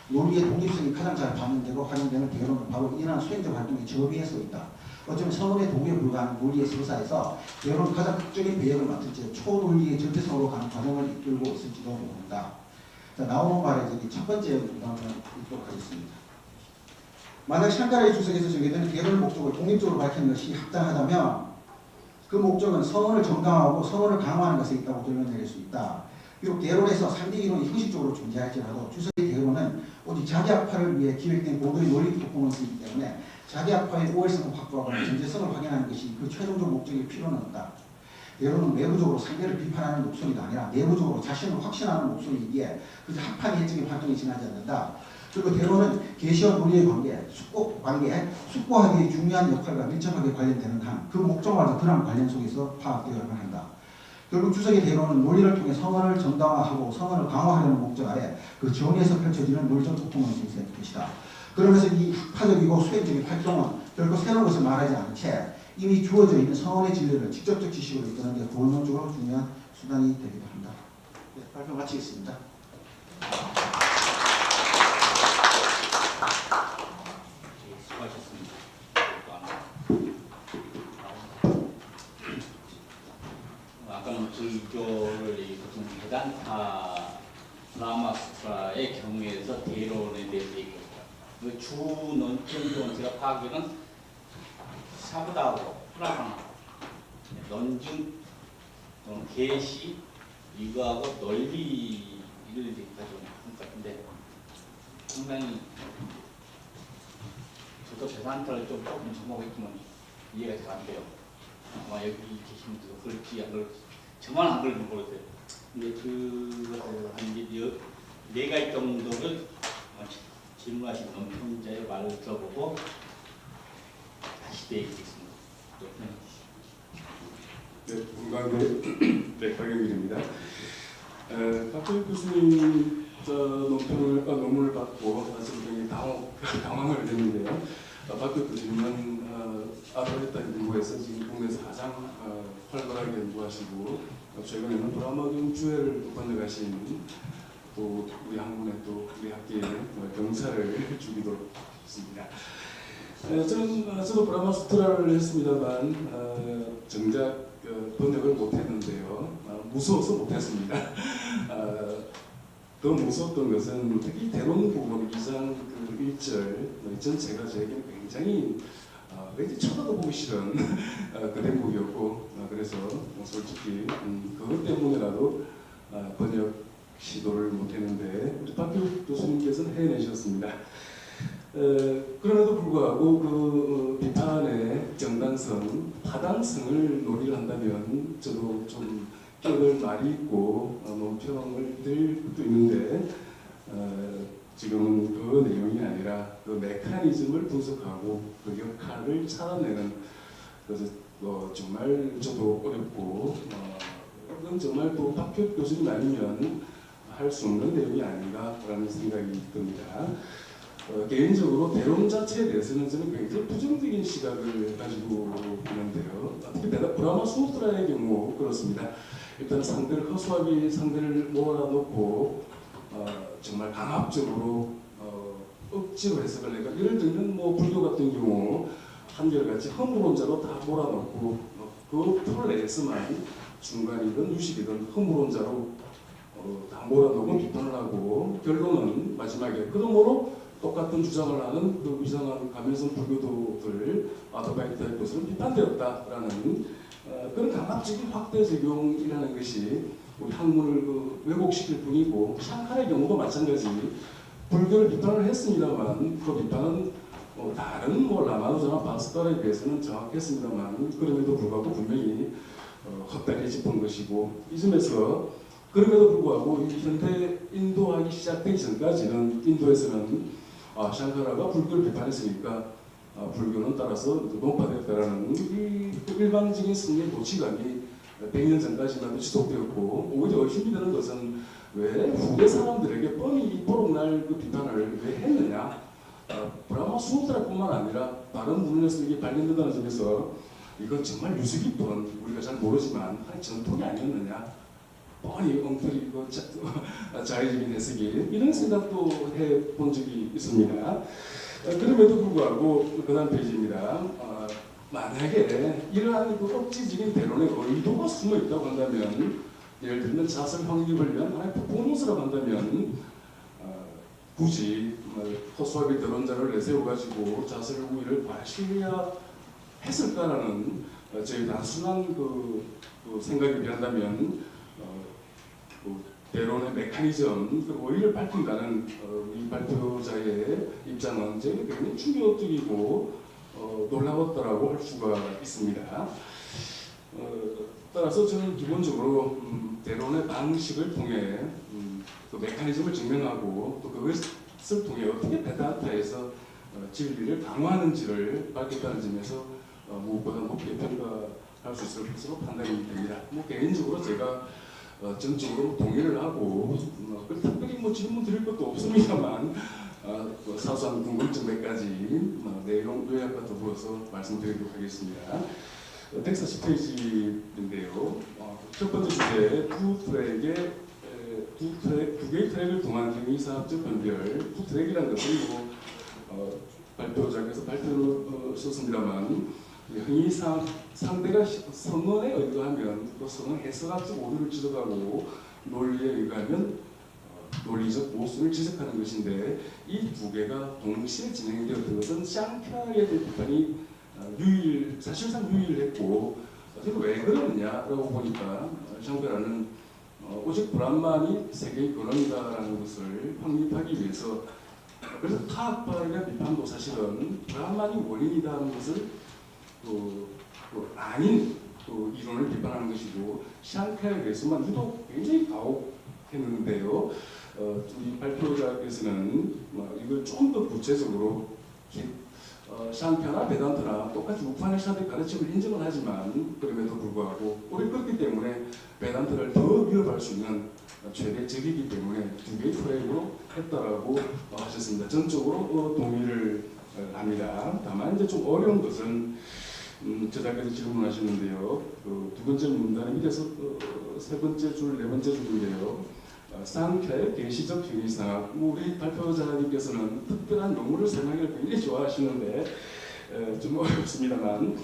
논리의 독립성이 가장 잘 반영되고 활용되는 대로는 바로 이러한 수행적 활동의 저비에 서 있다. 어쩌면 성원의 동의에 불과한 논리의 서사에서 대로는 가장 극적인 배역을 맡을지 초논리의 절대성으로 가는 과정을 이끌고 있을지도 모른다. 자, 나오는 말에 첫 번째 문장을 읽도록 하겠습니다. 만약 샹카라의 주석에서 정해되는 대로의 목적을 독립적으로 밝히는 것이 합당하다면 그 목적은 성원을 정당화하고 성원을 강화하는 것에 있다고 결론 내릴 수 있다. 비록 대론에서 상대 이론이 형식적으로 존재할지라도 주석의 대론은 오직 자기 학파를 위해 기획된 고도의 논리 퍼포먼스이기 때문에 자기 학파의 우월성을 확보하거나 전제성을 확인하는 것이 그 최종적 목적일 필요는 없다. 대론은 외부적으로 상대를 비판하는 목소리가 아니라 내부적으로 자신을 확신하는 목소리이기에 그저 학파 예측의 활동이 지나지 않는다. 그리고 대론은 계시와 논리의 숙고하기에 중요한 역할과 밀접하게 관련되는 한 그 목적마저 그러한 관련 속에서 파악되어야만 한다. 결국 주석의 대론은 논리를 통해 성원을 정당화하고 성원을 강화하려는 목적 아래 그 정의에서 펼쳐지는 논리적 퍼포먼스의 것이다. 그러면서 이 학파적이고 수행적인 활동은 결코 새로운 것을 말하지 않은 채 이미 주어져 있는 성원의 진리를 직접적 지식으로 이끄는 데 본론적으로 중요한 수단이 되기도 한다. 네, 발표 마치겠습니다.
수고하셨습니다. 아까는 불교를 보통 베단타 라마스트라의 경우에서 대론에 대해서 얘기했죠. 그 주 논증 제가 파악하기는 사부다하고 프라하나 논증 또는 계시 이거하고 널리 이를 가지고 한 것 같은데 상당히 저도 대산타를 좀 조금 접목했지만 이해가 잘 안 돼요. 아마 여기 계신 분들도 그렇지 안 그럴지 저만 안 그럴지 모르겠어요. 근데 그것을 한 4가지 정도를 질문하신 논평자의 말을 들어보고 다시 얘기하겠습니다.
네, 건강대 네, 박영길입니다. 박정희 교수님 논문을 받고 사실 굉장히 당황을 했는데요. 박 교수님은 아르바이트 연구에서 지금 국내에서 가장 활발하게 연구하시고 최근에는 브라마경 주회를 번역하신 또 우리 학문에 또 우리 학계에 경사를 주기도 했습니다. 저도 브라마수트라를 했습니다만 정작 번역을 못했는데요. 무서워서 못했습니다. 더 무서웠던 것은 특히 대론 부분 2장 그 1절 전체가 저에게 굉장히 왠지 쳐다도 보기 싫은 그 대목이었고 그래서 솔직히 그것 때문에라도 번역 시도를 못했는데 우리 박 교수님께서는 해내셨습니다. 그럼에도 불구하고 그 비판의 정당성, 타당성을 논의를 한다면 저도 좀 끼어들 말이 있고 논평을 드릴 것도 있는데 지금은 그 내용이 아니라 그 메커니즘을 분석하고 그 역할을 찾아내는 그래서 정말 저도 어렵고 그건 정말 또 박 교수님 아니면 할 수 없는 내용이 아닌가라는 생각이 듭니다. 개인적으로 대론 자체에 대해서는 저는 굉장히 부정적인 시각을 가지고 있는데요. 특히 브라마 수트라의 경우 그렇습니다. 일단 상대를 허수아비 상대를 몰아놓고 정말 강압적으로 억지로 해석을 내가 예를 들면 뭐 불교 같은 경우 한결같이 허물론자로 다 몰아놓고 그 틀 내에서만 중간이든 유식이든 허물론자로 다 몰아놓고 비판을 하고 결론은 마지막에 그러므로 똑같은 주장을 하는 그 이상한 가면성 불교도들 아르바이트 교수는 비판되었다라는 그런 강압적인 확대 적용이라는 것이 우리 학문을 왜곡시킬 뿐이고 샹카의 경우도 마찬가지 불교를 비판을 했습니다만 그 비판은 다른 라마누자나 바스카르에 비해서는 정확했습니다만 그럼에도 불구하고 분명히 헛다리 짚은 것이고 이 점에서 그럼에도 불구하고 현대 인도하기 시작되기 전까지는 인도에서는 샹카라가 불교를 비판했으니까 불교는 따라서 논파되었다라는 이 일반적인 승리의 도치감이 100년 전까지만 지속되었고 오히려 의심이 되는 것은 왜 후대 사람들에게 뻔히 이토록 날 그 비판을 왜 했느냐 브라마 수호트라뿐만 아니라 다른 문헌에서 이게 발견된다는 점에서 이건 정말 유수 깊은 우리가 잘 모르지만 하나의 전통이 아니었느냐 뻔히 엉터리고 자의적인 해석이 이런 생각도 해본 적이 있습니다. 그럼에도 불구하고 그 다음 페이지입니다. 만약에 이러한 그 억지적인 대론의 의도가 숨어 있다고 한다면 예를 들면 자설 확립을 위한 하나의 퍼포먼스라고 한다면 굳이 허수아비 대론자를 내세워가지고 자설 우위를 과시해야 했을까라는 저희 단순한 그 생각이 비한다면 대론의 메커니즘 그리고 의의를 밝힌다는 이 발표자의 입장은 저에게 굉장히 충격적이고 놀라웠다라고 할 수가 있습니다. 따라서 저는 기본적으로 대론의 방식을 통해 그 메커니즘을 증명하고 또 그것을 통해 어떻게 베다타에서 진리를 강화하는지를 밝혔다는 점에서 무엇보다 높게 평가할 수 있을 것으로 판단이 됩니다. 개인적으로 제가 전적으로 동의를 하고 특별히 질문 드릴 것도 없습니다만 사소한 궁금증 몇 가지 내용 요약과 더불어서 말씀드리도록 하겠습니다. 텍스트 10페이지인데요. 첫 번째 주제 두 개의 트랙을 통한 행위사학적 변별 두 트랙이라는 것은 발표자께서 발표를 썼습니다만 상대가 성언에 의거하면 그 성언 해석학적 오류를 지적하고 논리에 의거하면 논리적 모순을 지적하는 것인데 이 두 개가 동시에 진행되었던 것은 샹카에 대한 비판이 사실상 유일했고 왜 그러느냐라고 보니까 샹카라는 오직 브라만이 세계의 근원이다라는 것을 확립하기 위해서 그래서 타학파에 대한 비판도 사실은 브라만이 원인이다는 것을 아닌 이론을 비판하는 것이고 샹카에 대해서만 유독 굉장히 가혹했는데요. 우리 발표자께서는 이걸 좀 더 구체적으로 샹카나 베단트나 똑같이 우파니샤드의 가르침을 인정을 하지만 그럼에도 불구하고 우리 그렇기 때문에 베단트를 더 위협할 수 있는 최대 적이기 때문에 두 개의 프레임으로 했다라고 하셨습니다. 전적으로 동의를 합니다. 다만 이제 좀 어려운 것은 저자께서 질문하시는데요. 두 번째 문단의 밑에서 세 번째 줄, 네 번째 줄인데요. 쌍쾌의 계시적 형이상, 우리 발표자님께서는 특별한 용어를 사용하기를 굉장히 좋아하시는데 좀 어렵습니다만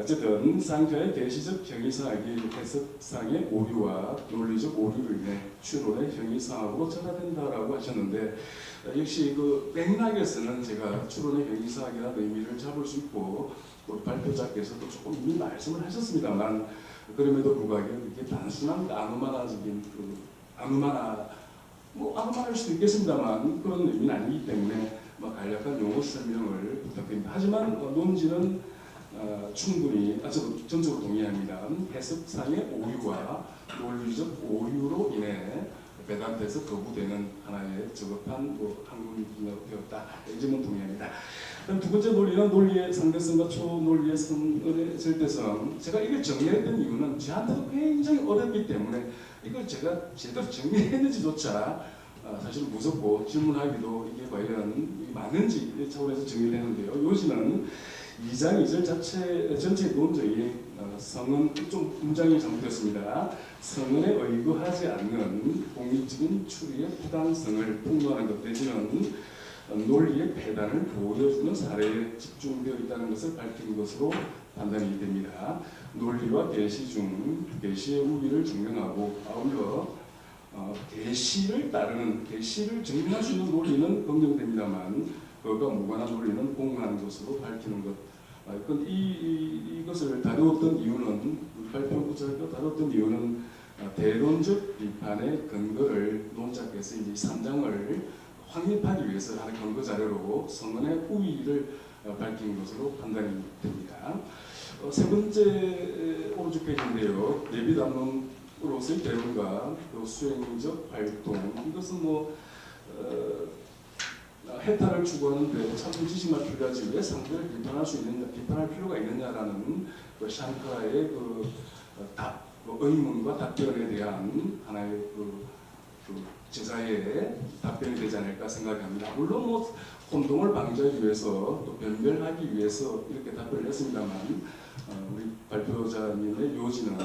어쨌든 쌍쾌의 계시적 형이상학이 해석상의 오류와 논리적 오류로 인해 추론의 형이상학으로 전환된다라고 하셨는데 역시 그 맥락에서는 제가 추론의 형이상학이라는 의미를 잡을 수 있고 또 발표자께서도 조금 이미 말씀을 하셨습니다만 그럼에도 불구하고 이렇게 단순한 아누마나적인 아누마나일 수도 있겠습니다만 그런 의미는 아니기 때문에 간략한 용어 설명을 부탁드립니다. 하지만 논지는 충분히 저도 전적으로 동의합니다. 해석상의 오류와 논리적 오류로 인해 베단트에서 거부되는 하나의 적합한 학문이었다. 이 점은 동의합니다. 두 번째 논리는 논리의 상대성과 초논리의 성의 절대성. 제가 이걸 정리했던 이유는 저한테도 굉장히 어렵기 때문에 이걸 제가 제대로 정리했는지조차 사실 무섭고 질문하기도 이게 과연 맞는지 차원에서 정리를 했는데요. 요지는 2장 2절 전체 논적이 성은 좀 문장이 잘못되었습니다. 성은에 의거하지 않는 공익적인 추리의 부당성을 폭로하는 것 내지는 논리의 폐단을 보여주는 사례에 집중되어 있다는 것을 밝힌 것으로 판단이 됩니다. 논리와 계시 중 계시의 우위를 증명하고 아울러 계시를 따르는 계시를 증명할 수 있는 논리는 검증됩니다만 그것과 무관한 논리는 공문한 것으로 밝히는 것. 이것을 다루었던 이유는 발표자가 다루었던 이유는 대론적 비판의 근거를 논자께서 이제 3장을 확립하기 위해서 하는 근거 자료로 성은의 우위를 밝힌 것으로 판단이 됩니다. 세 번째 오른쪽 페이지인데요. 예비 담론으로서의 대론과 수행적 활동. 이것은 해탈을 추구하는데 참된 지식만 필요하지 왜 상대를 비판할 필요가 있느냐라는 샹카라의 의문과 답변에 대한 하나의 제자의 답변이 되지 않을까 생각합니다. 물론 혼동을 방지하기 위해서 또 변별하기 위해서 이렇게 답변을 했습니다만 우리 발표자님의 요지는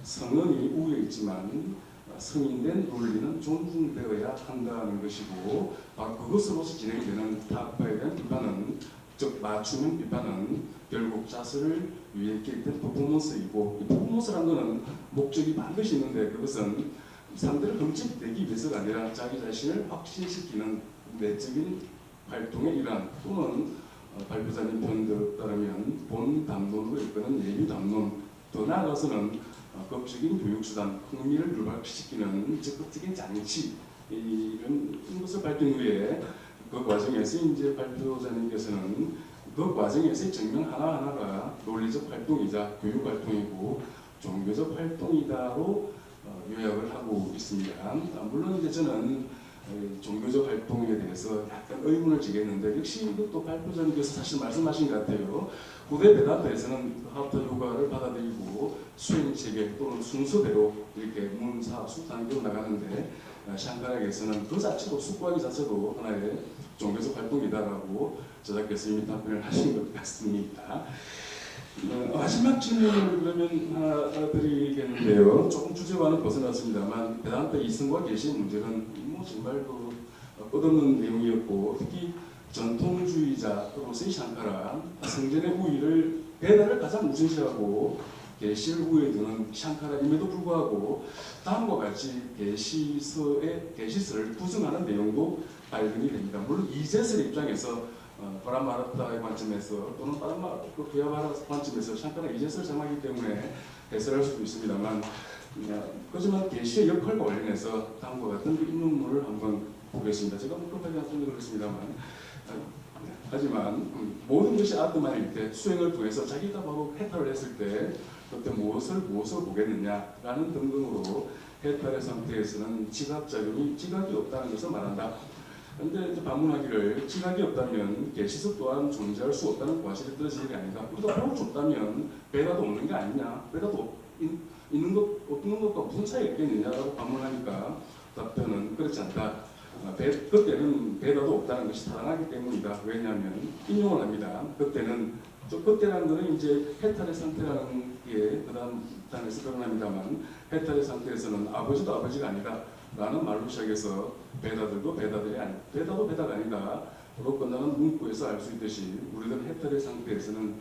성은이 우위에 있지만 승인된 논리는 존중되어야 한다는 것이고 바로 그것으로서 진행되는 타학파에 대한 비판은 즉 맞춤형 비판은 결국 자수를 위해 기획된 퍼포먼스이고 이 퍼포먼스라는 것은 목적이 반드시 있는데 그것은 상대를 흠집내기 위해서가 아니라 자기 자신을 확신시키는 내적인 활동의 일환 또는 발표자님 표현에 따르면 본 담론으로 이끄는 예비 담론 더 나아가서는 법적인 교육수단, 흥미를 불발시키는 적극적인 장치 이런 것을 밝힌 후에 그 과정에서 이제 발표자님께서는 그 과정에서의 증명 하나하나가 논리적 활동이자 교육 활동이고 종교적 활동이다로 요약을 하고 있습니다. 물론 이제 저는 종교적 활동에 대해서 약간 의문을 지겠는데 역시 이것도 발표자님께서 사실 말씀하신 것 같아요. 후대 베단트에서는 하프터 요가를 받아들이고 수행 체계 또는 순서대로 이렇게 문사 수단계로 나가는데 샹카라에서는 그 자체도 숙고하기 자체도 하나의 종교적 활동이다라고 저자께서 이미 답변을 하신 것 같습니다. 마지막 질문을 그러면 하나 드리겠는데요. 조금 주제와는 벗어났습니다만 베단트 이성과 계시의 문제는 정말 끝없는 내용이었고 특히 전통주의자로서의 샹카라 성전의 우위를 배달을 가장 우선시하고 계시를 우위에 두는 샹카라임에도 불구하고 다음과 같이 계시서를 부정하는 내용도 발견이 됩니다. 물론 이제설의 입장에서 브라마르타의 관점에서 또는 비아바라 관점에서 샹카라 이제설을 정하기 때문에 해설할 수도 있습니다만 하지만 게시의 역할과 관련해서 다음과 같은 인문물을 한번 보겠습니다. 제가 급하게 한 손을 그렇습니다만 하지만 모든 것이 아트만일 때 수행을 통해서 자기가 바로 해탈을 했을 때 그때 무엇을 보겠느냐라는 등등으로 해탈의 상태에서는 지각이 없다는 것을 말한다. 그런데 이제 반문하기를 지각이 없다면 계시서 또한 존재할 수 없다는 과실이 떨어지는 게 아니다. 우리가 보고 줬다면 배다도 없는 게 아니냐, 배다도 있는 것 없는 것과 무슨 차이가 있겠느냐라고 반문하니까 답변은 그렇지 않다. 그때는 배다도 없다는 것이 타당하기 때문이다. 왜냐하면 인용을 합니다. 그때라는 것은 이제 해탈의 상태라는 게 그다음 단에서 드러납니다만 해탈의 상태에서는 아버지도 아버지가 아니다 라는 말로 시작해서 배다들도 배다가 아니다 로 끝나는 문구에서 알 수 있듯이 우리들 해탈의 상태에서는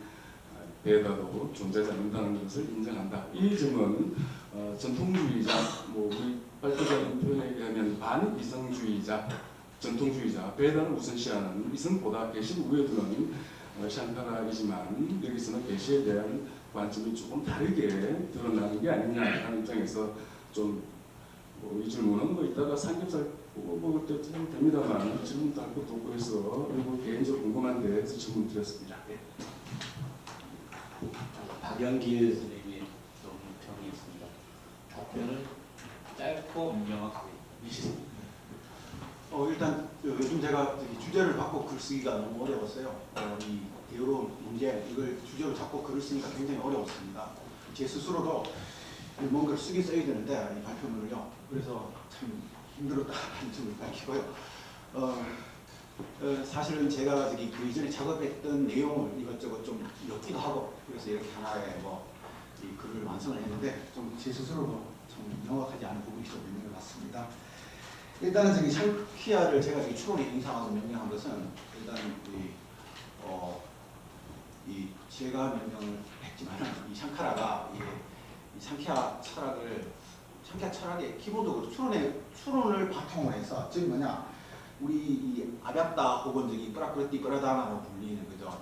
배다도 존재하지 않는다는 것을 인정한다. 이 점은 전통주의자, 우리 발표자는 표현에 의하면 반이성주의자, 전통주의자, 배다를 우선시하는 이성보다 계시를 우위에 두는 샹카라이지만 여기서는 계시에 대한 관점이 조금 다르게 드러나는 게 아니냐라는 입장에서 좀 이 질문은 이따가 삼겹살 구워 먹을 때 해도 됩니다만 질문도 할 것도 없고 해서 이거 개인적으로 궁금한데 해서 질문 드렸습니다. 네.
박영길 선생님의 평이 있습니다. 답변을 짧고 명확하게 해주십니다.
일단 요즘 제가 주제를 바꿔 글 쓰기가 너무 어려웠어요. 이 대우로 문제 이걸 주제로 잡고 글을 쓰니까 굉장히 어려웠습니다. 제 스스로도 뭔가를 쓰긴 써야 되는데 이 발표문을요. 그래서 참 힘들었다는 점을 밝히고요. 사실은 제가 그 이전에 작업했던 내용을 이것저것 좀 엮기도 하고 그래서 이렇게 하나의 이 글을 완성을 했는데 좀 제 스스로도 참 명확하지 않은 부분이 좀 있는 것 같습니다. 일단은 샹키아를 제가 추론에 행사하고 명명한 것은 일단 제가 명명을 했지만 이 샹카라가 이 샹키아 철학의 기본적으로 추론을 바탕으로 해서 즉 뭐냐 우리 이 아볍다 혹은 프라크르티 프라다나로 불리는 거죠.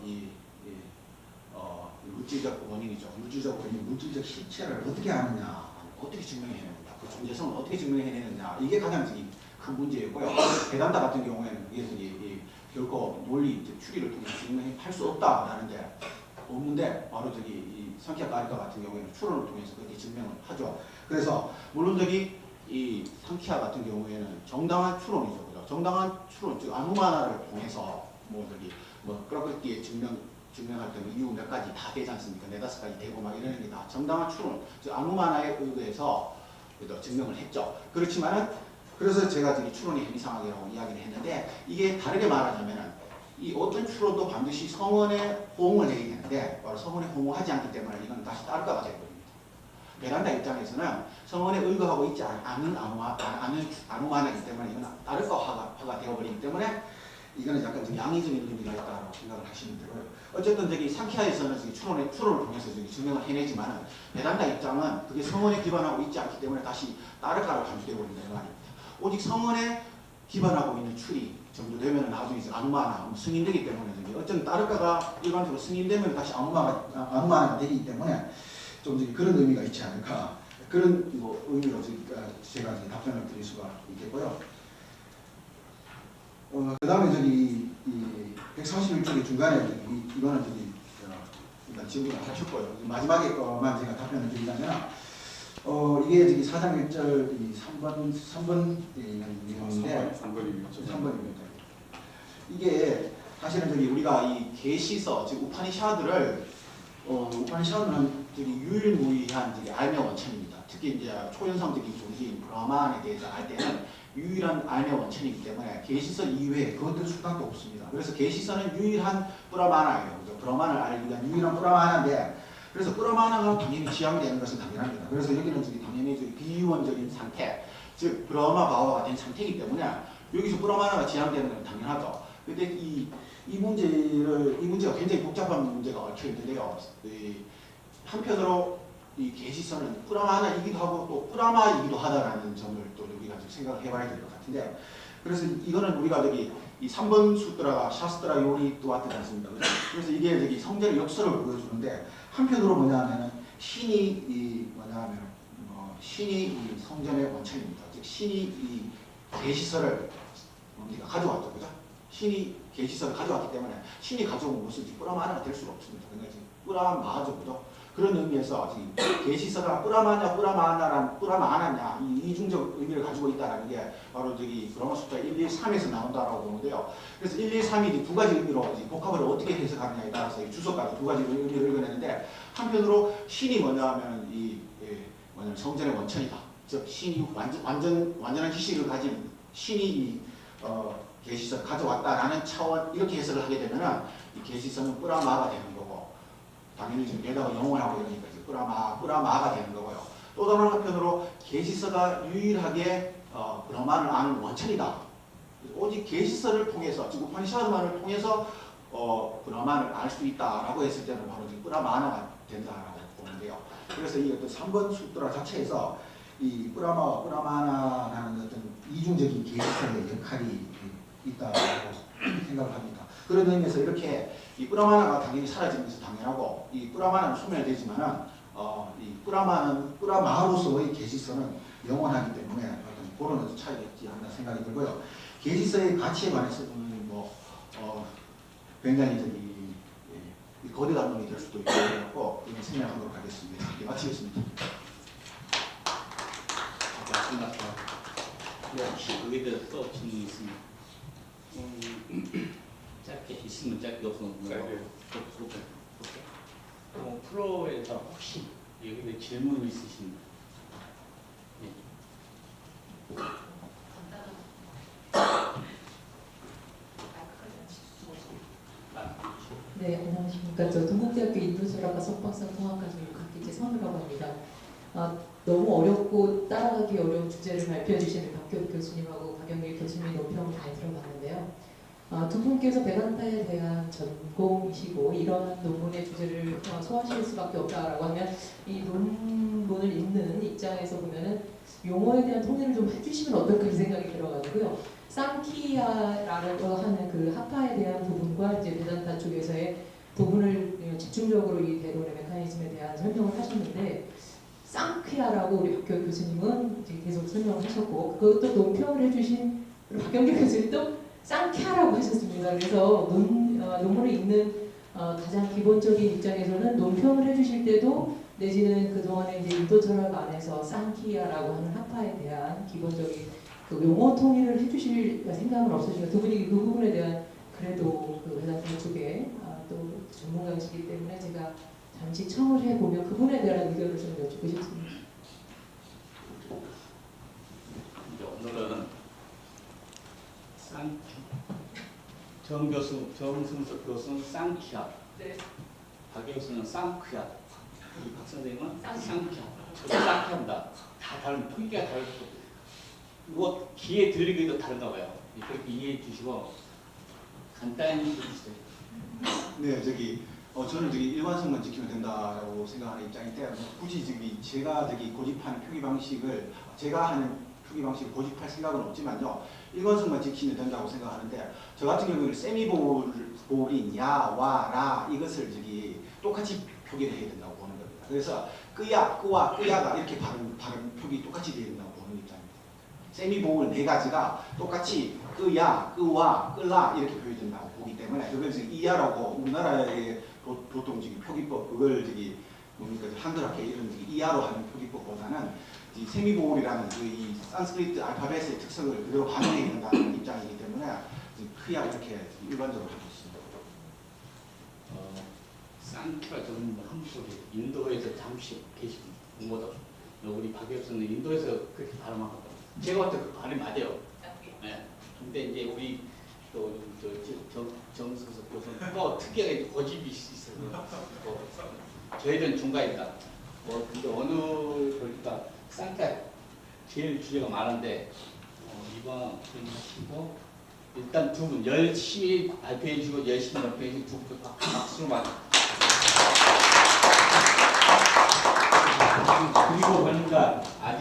물질적 원인이죠. 물질적 원인, 물질적 실체를 어떻게 하느냐, 어떻게 증명해내느냐, 그 존재성을 어떻게 증명해내느냐 이게 가장 큰 문제였고요. 베단타 같은 경우에는 이게 결코 논리, 추리를 통해서 증명할 수 없다라는 게 없는데 바로 이 상키아 가리카 같은 경우에는 추론을 통해서 그렇게 증명을 하죠. 그래서 물론 이 상키아 같은 경우에는 정당한 추론이죠. 그죠? 정당한 추론, 즉 아누마나를 통해서 프라크르티의 증명할 때 이유 몇 가지 다 되지 않습니까? 4-5가지 되고 막 이러는 게 다 정당한 추론, 즉 아누마나에 의해서 증명을 했죠. 그렇지만은 그래서 제가 추론이 행위상학이라고 이야기를 했는데 이게 다르게 말하자면은 이 어떤 추론도 반드시 성원에 호응을 해야 되는데 바로 성원에 호응하지 않기 때문에 이건 다시 따르가가 되거든요. 베란다 입장에서는 성원에 의거하고 있지 않은 아누마나이기 때문에 이건 따르가화가 되어버리기 때문에 이거는 약간 양의적인 의미가 있다고 생각을 하시면 되고요. 어쨌든 상키아에서는 추론을 통해서 증명을 해내지만 베란다 입장은 그게 성원에 기반하고 있지 않기 때문에 다시 따르가로 간주되어버린다는 말입니다. 오직 성원에 기반하고 있는 추리 정도 되면 나중에 아누마나 승인되기 때문에 어쨌든 따르가가 일반적으로 승인되면 다시 아누마나가 되기 때문에 좀 그런 의미가 있지 않을까 그런 의미로 제가 답변을 드릴 수가 있겠고요. 그 다음에 이 141쪽의 중간에 이거는 일단 질문을 하셨고요. 마지막에 거만 제가 답변을 드리자면 이게 4장 1절 3번에 있는 내용인데 3번입니다. 이게 사실은 우리가 이 계시서 즉 우파니샤드를 우파니샤드는 유일무이한 알매 원천입니다. 특히 이제 초현상적인 존재인 브라만에 대해서 알 때는 유일한 알매 원천이기 때문에 계시서 이외에 그것들 수단도 없습니다. 그래서 계시서는 유일한 브라마나예요. 브라만을 알 위한 유일한 브라마나인데 그래서 브라마나가 당연히 지향되는 것은 당연합니다. 그래서 여기는 당연히 비원적인 상태, 즉 브라마 바와가 된 상태이기 때문에 여기서 브라마나가 지향되는 건 당연하죠. 근데 이 문제가 굉장히 복잡한 문제가 얽혀 있는데요. 한편으로 이 계시서는 브라마나이기도 하고 또 브라마이기도 하다라는 점을 또 우리가 좀 생각을 해봐야 될 것 같은데, 그래서 이거는 우리가 이 3번 수트라가 샤스트라 요리 또왔지 않습니까? 그래서 이게 성전의 역설을 보여주는데 한편으로 뭐냐면은 신이 신이 이 성전의 원천입니다. 즉 신이 이 계시서를 우리가 가져왔죠, 그죠? 신이 계시서를 가져왔기 때문에 신이 가져온 것은 뿌라마나가 될 수가 없습니다. 그러니까 뿌라마죠, 그죠? 그런 의미에서 계시서가 뿌라마냐냐 이 이중적 의미를 가지고 있다는 게 바로 브라마 숫자 113에서 나온다라고 보는데요. 그래서 113이 두 가지 의미로 복합을 어떻게 해석하느냐에 따라서 주석까지 두 가지 의미를 읽어내는데, 한편으로 신이 뭐냐 하면 뭐냐면 성전의 원천이다. 즉 신이 완전한 지식을 가진 신이 계시서를 가져왔다라는 차원, 이렇게 해석을 하게 되면은 이 계시서는 뿌라마가 되는 거고, 당연히 지금 게다가 영원하고 이러니까 이제 뿌라마가 되는 거고요. 또 다른 한편으로 계시서가 유일하게 브라만을 아는 원천이다. 오직 계시서를 통해서, 즉 우파니샤드만을 통해서 브라만을 알 수 있다라고 했을 때는 바로 뿌라마나가 된다라고 보는데요. 그래서 이 어떤 3번 수트라 자체에서 이 뿌라마나라는 어떤 이중적인 계시서의 역할이 있다고 생각을 합니다. 그런 의미에서 이렇게 이 뿌라마나가 당연히 사라지는 것은 당연하고, 이 뿌라마나는 소멸되지만은 이 뿌라마로서의 계시서는 영원하기 때문에 어떤 그런 어떤 차이가 있지 않나 생각이 들고요. 계시서의 가치에 관해서는 굉장히 거대 담론이 될 수도 있고 이런 생각하도록 하겠습니다. 마치겠습니다.
끝났다. 여기에 대해서 또 질문이 있습니다. 짧게 있으면 짧게 없으면 프로에서 혹시 여기에 질문이 있으신가요?
네, 안녕하십니까. 저 동국대학교 인도철학과 석박사 통합과정 6학기제 선우라고 합니다. 너무 어렵고 따라가기 어려운 주제를 발표해 주시는 박교욱 교수님하고 박영길 교수님의 논평을 잘 들어봤는데요. 두 분께서 베단타에 대한 전공이시고 이러한 논문의 주제를 소화하실 수밖에 없다라고 하면 이 논문을 읽는 입장에서 보면은 용어에 대한 통일을 좀 해주시면 어떨까 이 생각이 들어가지고요. 쌍키아라고 하는 그 하파에 대한 부분과 이제 베단타 쪽에서의 부분을 집중적으로 이 대론의 메커니즘에 대한 설명을 하셨는데, 쌍키아라고 우리 박교육 교수님은 이제 계속 설명을 하셨고, 그것도 논평을 해주신 박영길 교수님도 쌍키아라고 하셨습니다. 그래서 논문을 읽는 가장 기본적인 입장에서는 논평을 해주실 때도 내지는 그동안에 이제 인도 철학 안에서 쌍키아라고 하는 하파에 대한 기본적인 그 용어 통일을 해주실 생각은 없으시고, 두 분이 그 부분에 대한 그래도 그 베단타 쪽에 또 전문가이시기 때문에 제가 잠시 청을 해보면 그분에 대한 의견을 좀 여쭙고 싶습니다.
오늘은 정승석 교수는 쌍키아,
네.
박 교수는 쌍크야, 이 박 선생님은 쌍키아. 저도 쌍키아입니다. 다 다른 표기가 다르고 이거 귀에 들리기도 다른가 봐요. 그렇게 이해해 주시고 간단히 해주세요.
네, 저는 일관성만 지키면 된다라고 생각하는 입장인데, 굳이 제가 고집하는 표기 방식을 고집할 생각은 없지만요, 일관성만 지키면 된다고 생각하는데, 저 같은 경우는 세미보울인 야, 와, 라 이것을 똑같이 표기를 해야 된다고 보는 겁니다. 그래서 끄야, 끄와, 끄야가 이렇게 발음 표기 똑같이 되어야 된다고 보는 입장입니다. 세미보울 네 가지가 똑같이 끄야, 끄와, 끄라 이렇게 표현된다고 보기 때문에, 그것은 이하라고 우리나라의 보통 표기법 그걸 한글학계 이런 이하로 하는 표기법보다는 이 세미보울이라는 이 산스크리트 알파벳의 특성을 그대로 반영해야 된다는 입장이기 때문에 크야 이렇게 일반적으로 하고 있습니다.
쌍키아 저는 한 소리 인도에서 잠시 계신 공모도 우리 박 교수는 인도에서 그렇게 발음하거든요. 제가 봤을 때 그 발음이 맞아요. 네. 근데 이제 우리 또 정승석 교수는 또 특이하게 고집이 있어요. 저희들은 중간이다. 근데 어느 보니까 쌍키아 제일 주제가 많은데 이번 하시고 일단 두 분 열심히 발표해 주시고 열심히 발표해 주시고 두 분 박수로 맞. 그리고 보니까 아직